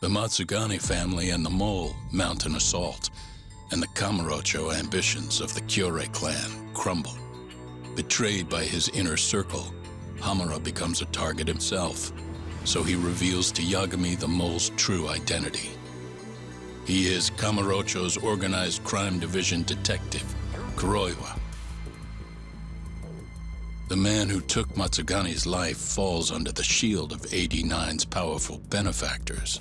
The Matsugane family and the mole mount an assault, and the Kamurocho ambitions of the Kyorei clan crumble. Betrayed by his inner circle, Hamura becomes a target himself, so he reveals to Yagami the mole's true identity. He is Kamurocho's organized crime division detective, Kuroiwa. The man who took Matsugane's life falls under the shield of AD9's powerful benefactors.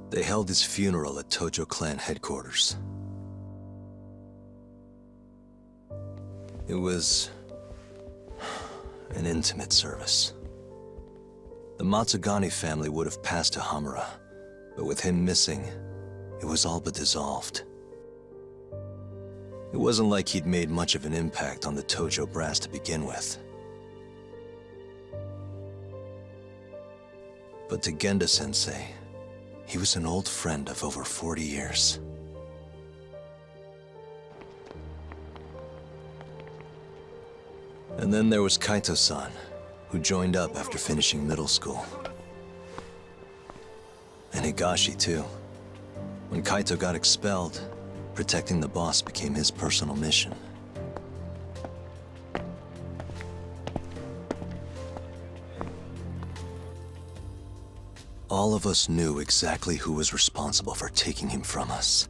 They held his funeral at Tojo clan headquarters. It was an intimate service. The Matsugane family would have passed to Hamura, but with him missing, it was all but dissolved. It wasn't like he'd made much of an impact on the Tojo brass to begin with. But to Genda-sensei, he was an old friend of over 40 years. And then there was Kaito-san, who joined up after finishing middle school. And Higashi, too. When Kaito got expelled, protecting the boss became his personal mission. All of us knew exactly who was responsible for taking him from us.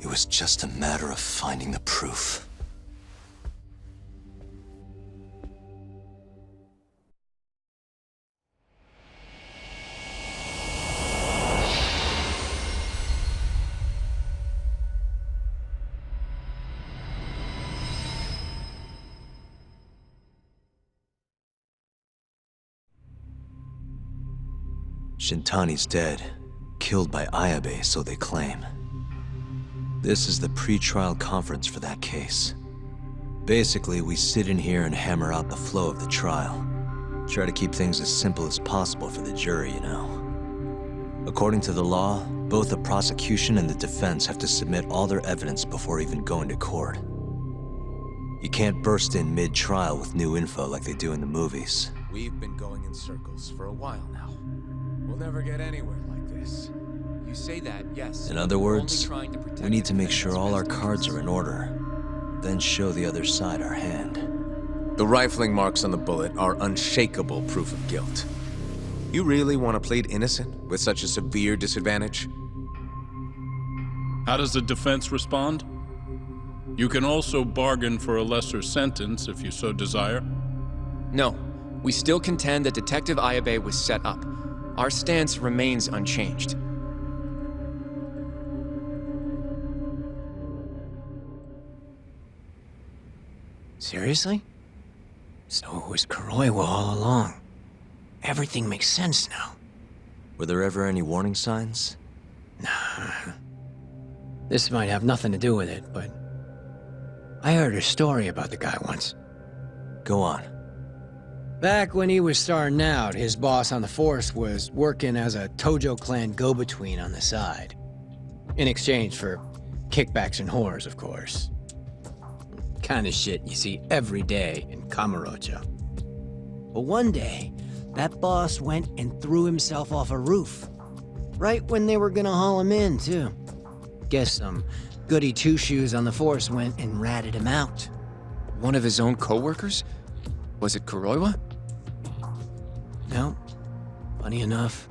It was just a matter of finding the proof. Shintani's dead, killed by Ayabe, so they claim. This is the pre-trial conference for that case. Basically, we sit in here and hammer out the flow of the trial. Try to keep things as simple as possible for the jury, you know. According to the law, both the prosecution and the defense have to submit all their evidence before even going to court. You can't burst in mid-trial with new info like they do in the movies. We've been going in circles for a while now. We'll never get anywhere like this. You say that, yes. In other words, we need to make sure all our cards are in order, then show the other side our hand. The rifling marks on the bullet are unshakable proof of guilt. You really want to plead innocent with such a severe disadvantage? How does the defense respond? You can also bargain for a lesser sentence if you so desire. No, we still contend that Detective Ayabe was set up. Our stance remains unchanged. Seriously? So it was Kuroiwa all along. Everything makes sense now. Were there ever any warning signs? Nah. This might have nothing to do with it, but I heard a story about the guy once. Go on. Back when he was starting out, his boss on the force was working as a Tojo clan go-between on the side. In exchange for kickbacks and whores, of course. Kind of shit you see every day in Kamurocho. But one day, that boss went and threw himself off a roof. Right when they were gonna haul him in, too. Guess some goody two-shoes on the force went and ratted him out. One of his own co-workers? Was it Kuroiwa? No. Funny enough,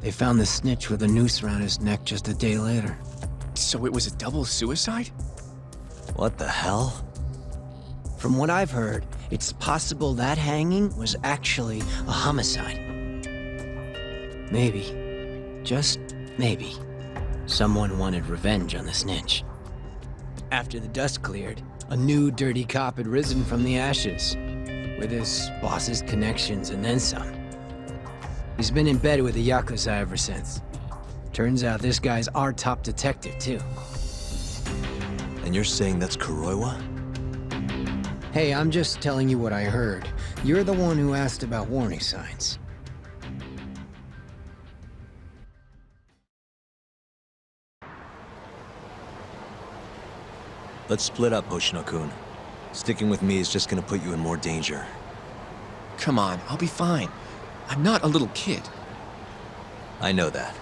they found the snitch with a noose around his neck just a day later. So it was a double suicide? What the hell? From what I've heard, it's possible that hanging was actually a homicide. Maybe, just maybe, someone wanted revenge on the snitch. After the dust cleared, a new dirty cop had risen from the ashes, with his boss's connections and then some. He's been in bed with the Yakuza ever since. Turns out this guy's our top detective, too. And you're saying that's Kuroiwa? Hey, I'm just telling you what I heard. You're the one who asked about warning signs. Let's split up, Hoshino-kun. Sticking with me is just gonna put you in more danger. Come on, I'll be fine. I'm not a little kid. I know that.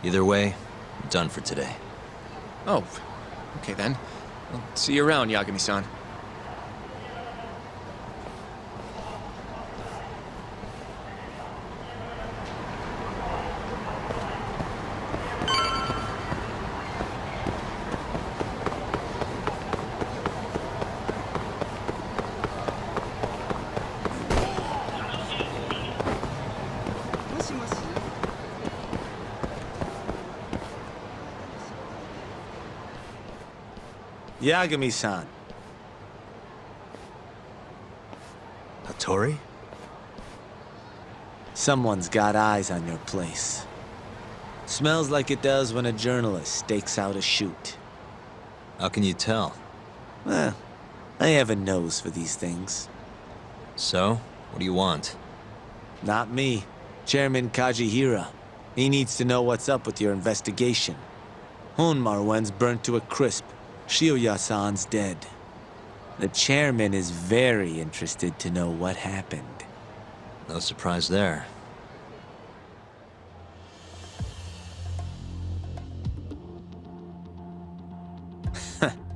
Either way, I'm done for today. Oh, okay then. I'll see you around, Yagami-san. Yagami-san. Hattori? Someone's got eyes on your place. Smells like it does when a journalist stakes out a shoot. How can you tell? Well, I have a nose for these things. So, what do you want? Not me. Chairman Kajihira. He needs to know what's up with your investigation. Honmarwen's burnt to a crisp. Shioya-san's dead. The chairman is very interested to know what happened. No surprise there.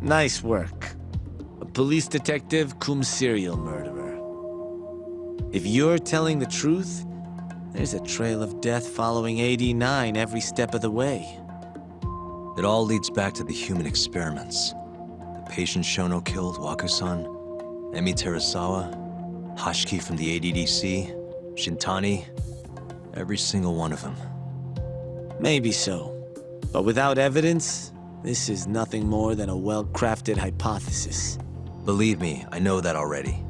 Nice work. A police detective cum serial murderer. If you're telling the truth, there's a trail of death following 89 every step of the way. It all leads back to the human experiments. The patient Shono killed, Waku-san, Emi Terasawa, Hashiki from the ADDC, Shintani, every single one of them. Maybe so. But without evidence, this is nothing more than a well-crafted hypothesis. Believe me, I know that already.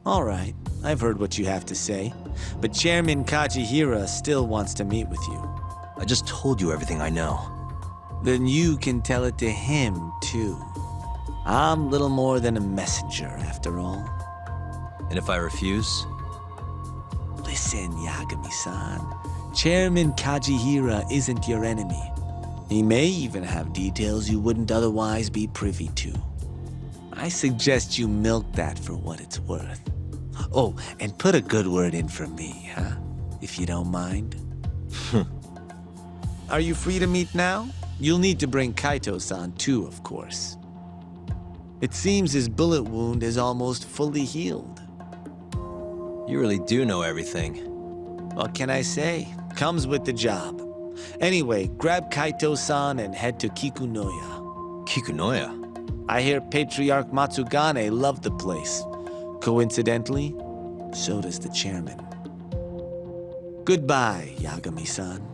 All right, I've heard what you have to say. But Chairman Kajihira still wants to meet with you. I just told you everything I know. Then you can tell it to him, too. I'm little more than a messenger, after all. And if I refuse? Listen, Yagami-san. Chairman Kajihira isn't your enemy. He may even have details you wouldn't otherwise be privy to. I suggest you milk that for what it's worth. Oh, and put a good word in for me, huh? If you don't mind. Are you free to meet now? You'll need to bring Kaito-san too, of course. It seems his bullet wound is almost fully healed. You really do know everything. What can I say? Comes with the job. Anyway, grab Kaito-san and head to Kikunoya. Kikunoya? I hear Patriarch Matsugane loved the place. Coincidentally, so does the chairman. Goodbye, Yagami-san.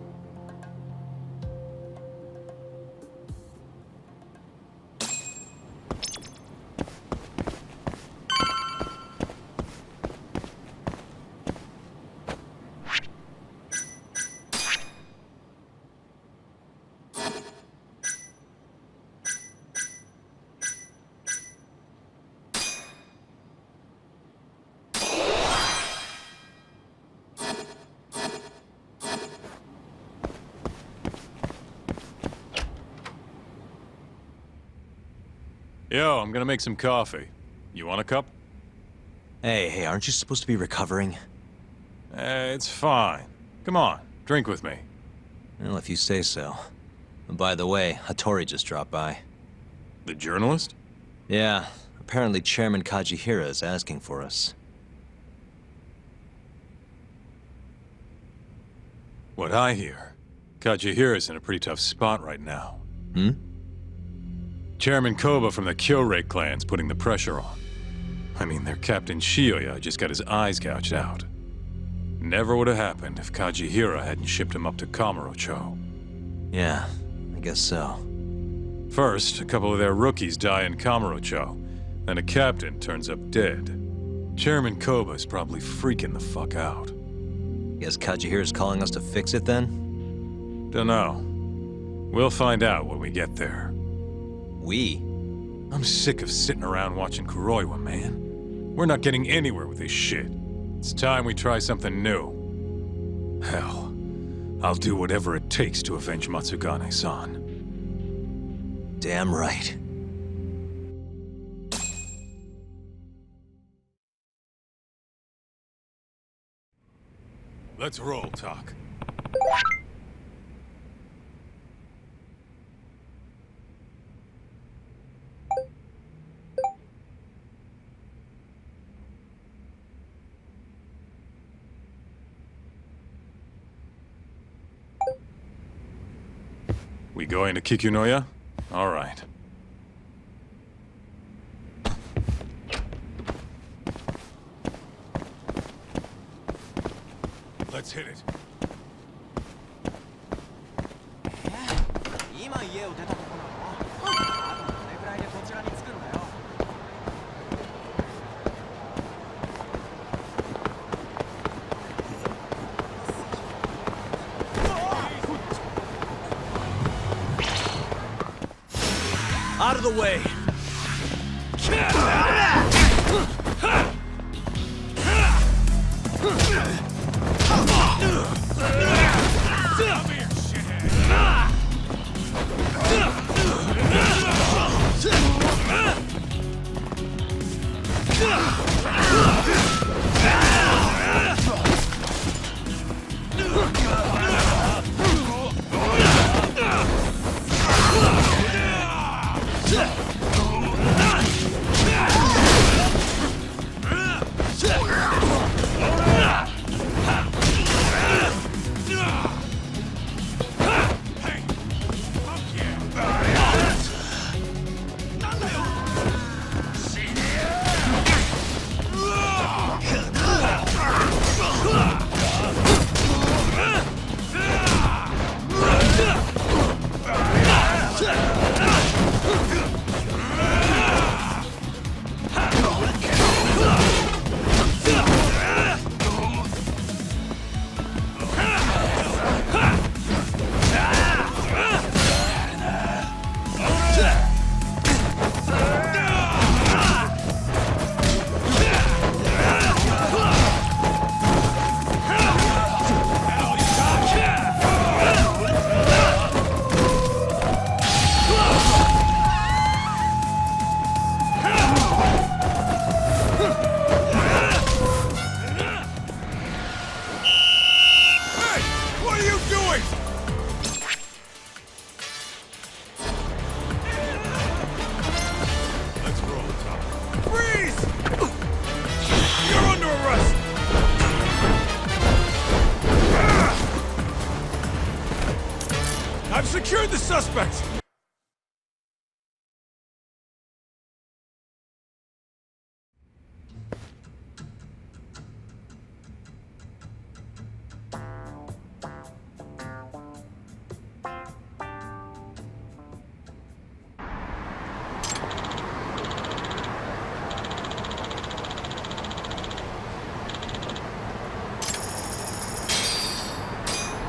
Yo, I'm gonna make some coffee. You want a cup? Hey, aren't you supposed to be recovering? It's fine. Come on, drink with me. Well, if you say so. And by the way, Hattori just dropped by. The journalist? Yeah, apparently Chairman Kajihira is asking for us. What I hear, Kajihira's in a pretty tough spot right now. Hmm? Chairman Koba from the Kyorei clan's putting the pressure on. I mean, their Captain Shioya just got his eyes gouged out. Never would have happened if Kajihira hadn't shipped him up to Kamurocho. Yeah, I guess so. First, a couple of their rookies die in Kamurocho, then a captain turns up dead. Chairman Koba's probably freaking the fuck out. Guess Kajihira's calling us to fix it then? Dunno. We'll find out when we get there. We? I'm sick of sitting around watching Kuroiwa, man. We're not getting anywhere with this shit. It's time we try something new. Hell, I'll do whatever it takes to avenge Matsugane-san. Damn right. Let's roll, Tak. We going to Kikunoya? All right. Let's hit it. 今家を出たとこなの？あとどれくらいでこちらに着くんだよ。Out of the way! I've secured the suspect!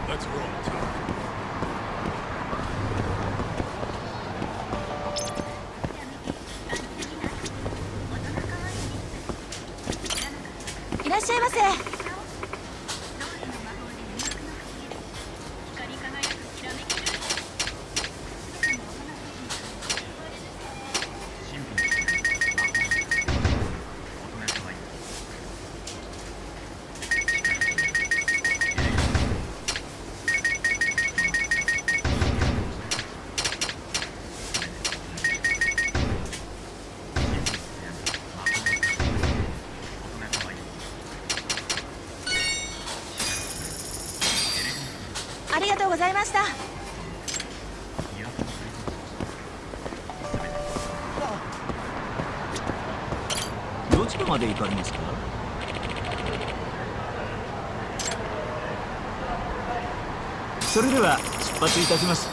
Let's roll, Tom. いらっしゃいませ。ありがとうございました。どちらまで行かれますか？それでは出発いたします。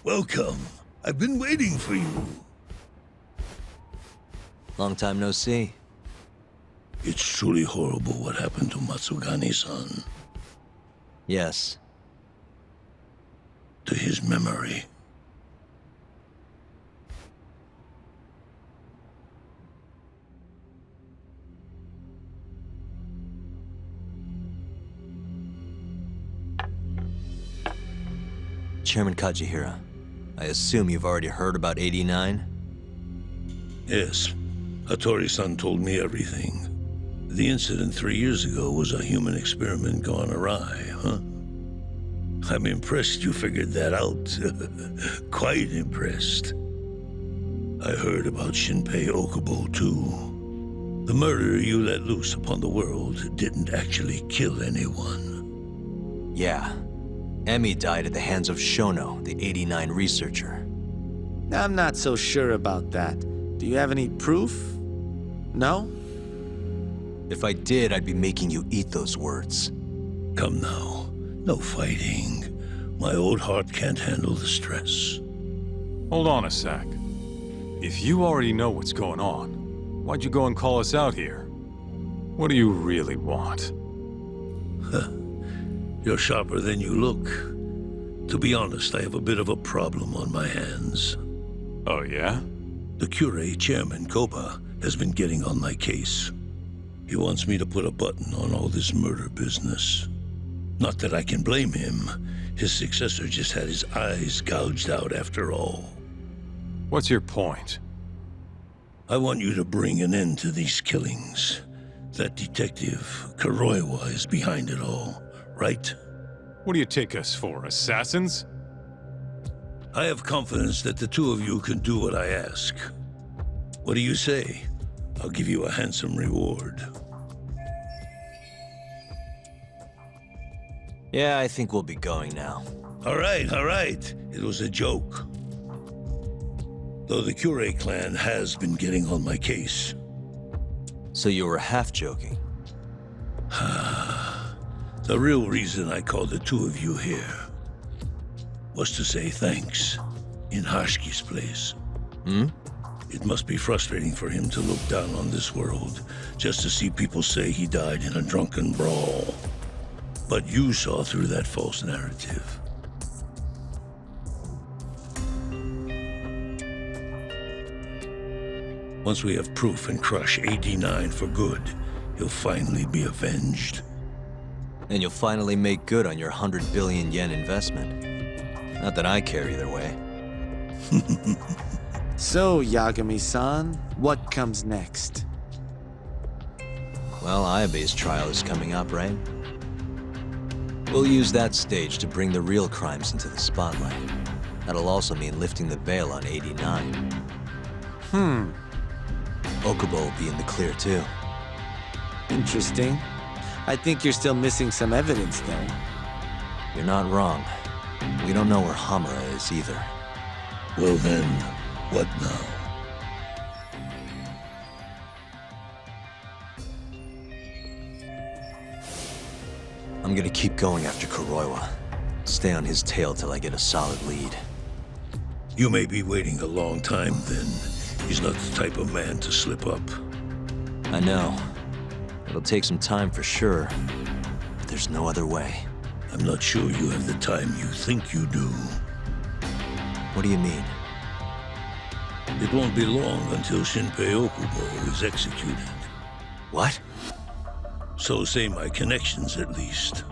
Welcome. I've been waiting for you. Long time no see. It's truly horrible what happened to Matsugani-san. Yes. To his memory. Chairman Kajihira, I assume you've already heard about 89? Yes. Hattori-san told me everything. The incident 3 years ago was a human experiment gone awry, huh? I'm impressed you figured that out. Quite impressed. I heard about Shinpei Okubo, too. The murder you let loose upon the world didn't actually kill anyone. Yeah. Emi died at the hands of Shono, the 89 researcher. I'm not so sure about that. Do you have any proof? No? If I did, I'd be making you eat those words. Come now. No fighting. My old heart can't handle the stress. Hold on a sec. If you already know what's going on, why'd you go and call us out here? What do you really want? You're sharper than you look. To be honest, I have a bit of a problem on my hands. Oh, yeah? The Cure chairman, Koba, has been getting on my case. He wants me to put a button on all this murder business. Not that I can blame him. His successor just had his eyes gouged out after all. What's your point? I want you to bring an end to these killings. That detective, Kuroiwa, is behind it all, right? What do you take us for, assassins? I have confidence that the two of you can do what I ask. What do you say? I'll give you a handsome reward. Yeah, I think we'll be going now. All right. It was a joke. Though the Cure clan has been getting on my case. So you were half joking? The real reason I called the two of you here was to say thanks in Hashki's place. It must be frustrating for him to look down on this world just to see people say he died in a drunken brawl. But you saw through that false narrative. Once we have proof and crush AD9 for good, he'll finally be avenged. And you'll finally make good on your 100 billion yen investment. Not that I care either way. So, Yagami-san, what comes next? Well, Ayabe's trial is coming up, right? We'll use that stage to bring the real crimes into the spotlight. That'll also mean lifting the veil on 89. Okubo will be in the clear, too. Interesting. I think you're still missing some evidence, though. You're not wrong. We don't know where Hamura is, either. Well then, what now? I'm gonna keep going after Kuroiwa. Stay on his tail till I get a solid lead. You may be waiting a long time then. He's not the type of man to slip up. I know. It'll take some time for sure, but there's no other way. I'm not sure you have the time you think you do. What do you mean? It won't be long until Shinpei Okubo is executed. What? So say my connections, at least.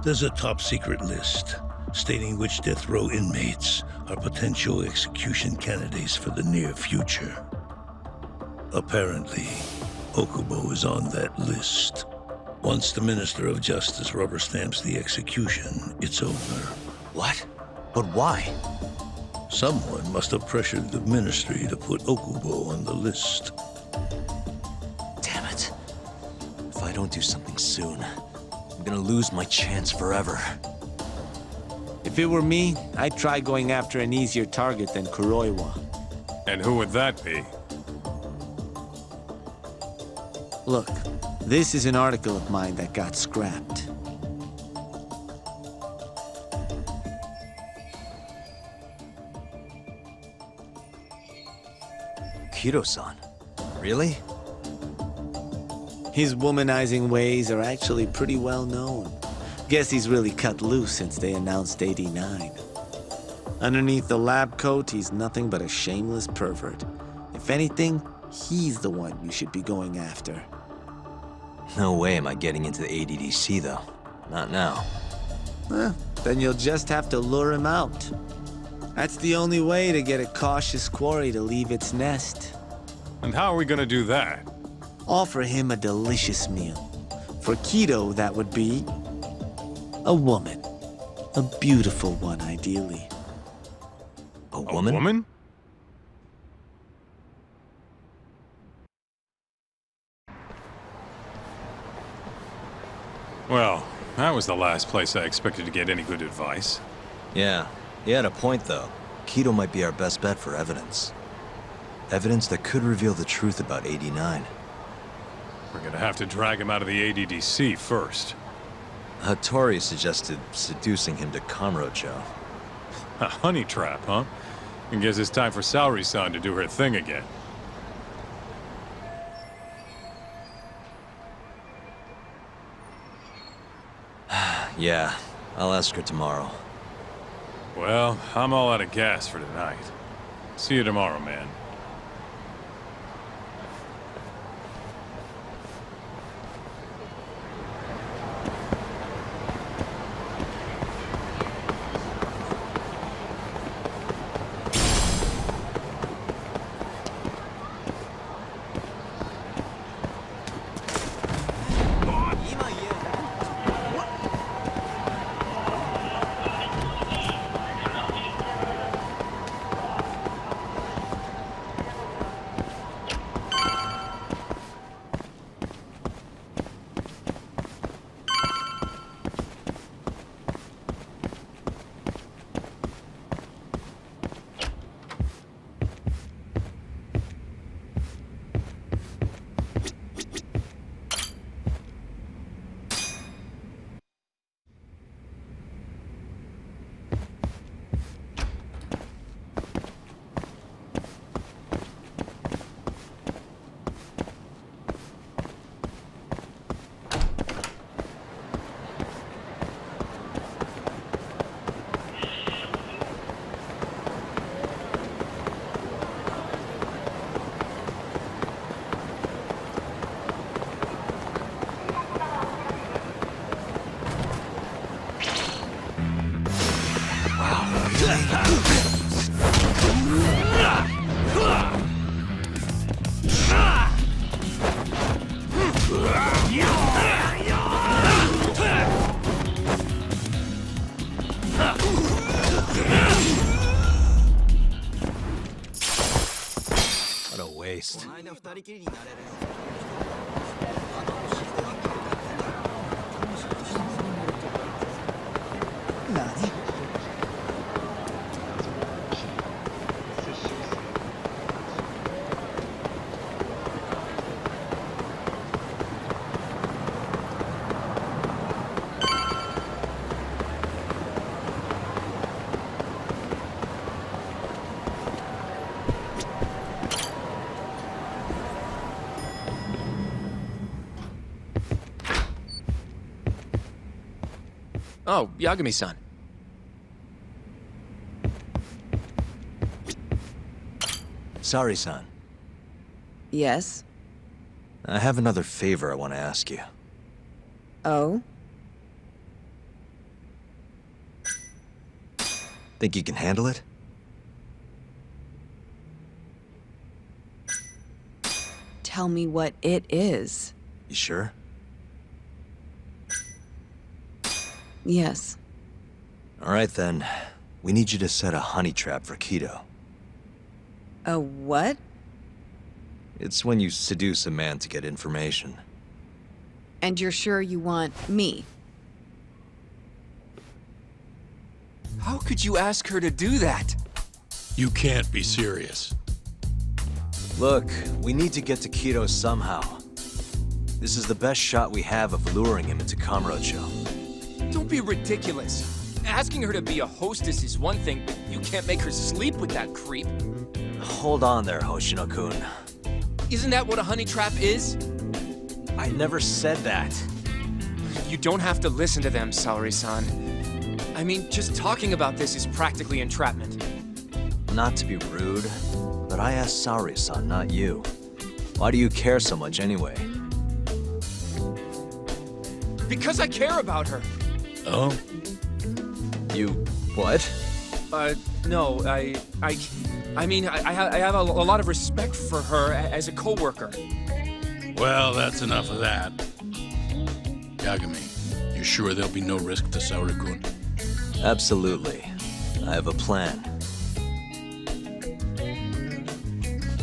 There's a top-secret list stating which death row inmates are potential execution candidates for the near future. Apparently, Okubo is on that list. Once the Minister of Justice rubber stamps the execution, it's over. What? But why? Someone must have pressured the Ministry to put Okubo on the list. Damn it. If I don't do something soon, I'm gonna lose my chance forever. If it were me, I'd try going after an easier target than Kuroiwa. And who would that be? Look, this is an article of mine that got scrapped. Kiro-san? Really? His womanizing ways are actually pretty well known. Guess he's really cut loose since they announced 89. Underneath the lab coat, he's nothing but a shameless pervert. If anything, he's the one you should be going after. No way am I getting into the ADDC, though. Not now. Then you'll just have to lure him out. That's the only way to get a cautious quarry to leave its nest. And how are we gonna do that? Offer him a delicious meal. For Kido, that would be a woman. A beautiful one, ideally. A woman? A woman? Well, that was the last place I expected to get any good advice. Yeah, he had a point though. Kido might be our best bet for evidence. Evidence that could reveal the truth about 89. We're gonna have to drag him out of the ADDC first. Hattori suggested seducing him to Kamurocho. A honey trap, huh? I guess it's time for Saori-san to do her thing again. Yeah, I'll ask her tomorrow. Well, I'm all out of gas for tonight. See you tomorrow, man. What a waste. Oh, Yagami-san. Saori-san, Yes? I have another favor I want to ask you. Oh? Think you can handle it? Tell me what it is. You sure? Yes. All right then. We need you to set a honey trap for Kido. A what? It's when you seduce a man to get information. And you're sure you want me? How could you ask her to do that? You can't be serious. Look, we need to get to Kido somehow. This is the best shot we have of luring him into Kamurocho. Don't be ridiculous. Asking her to be a hostess is one thing, but you can't make her sleep with that creep. Hold on there, Hoshino-kun. Isn't that what a honey trap is? I never said that. You don't have to listen to them, Saori-san. I mean, just talking about this is practically entrapment. Not to be rude, but I asked Saori-san, not you. Why do you care so much anyway? Because I care about her. Oh? You... what? No, I mean, I have a lot of respect for her as a coworker. Well, that's enough of that. Yagami, you sure there'll be no risk to Saori-kun? Absolutely. I have a plan.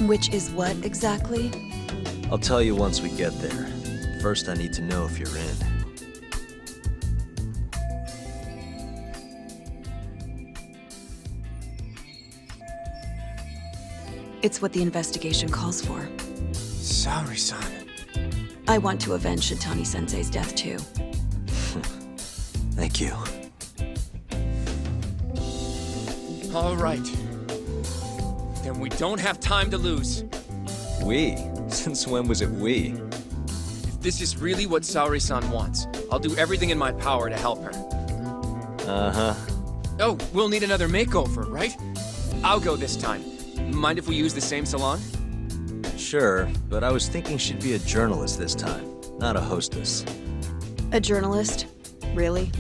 Which is what exactly? I'll tell you once we get there. First, I need to know if you're in. It's what the investigation calls for. Saori-san. I want to avenge Shitani-sensei's death too. Thank you. All right. Then we don't have time to lose. We? Since when was it we? If this is really what Saori-san wants, I'll do everything in my power to help her. Uh-huh. Oh, we'll need another makeover, right? I'll go this time. Mind if we use the same salon? Sure, but I was thinking she'd be a journalist this time, not a hostess. A journalist? Really?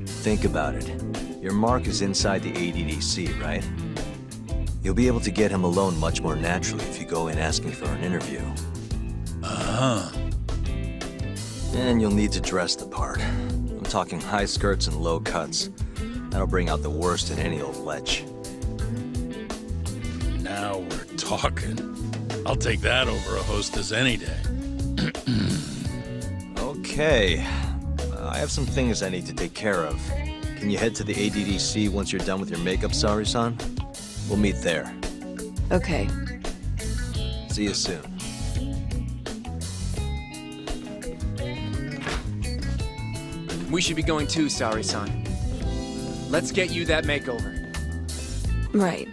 Think about it. Your mark is inside the ADDC, right? You'll be able to get him alone much more naturally if you go in asking for an interview. Uh-huh. And you'll need to dress the part. I'm talking high skirts and low cuts. That'll bring out the worst in any old lech. Now we're talking. I'll take that over a hostess any day. Okay. I have some things I need to take care of. Can you head to the ADDC once you're done with your makeup, Saori-san? We'll meet there. Okay. See you soon. We should be going too, Saori-san. Let's get you that makeover. Right.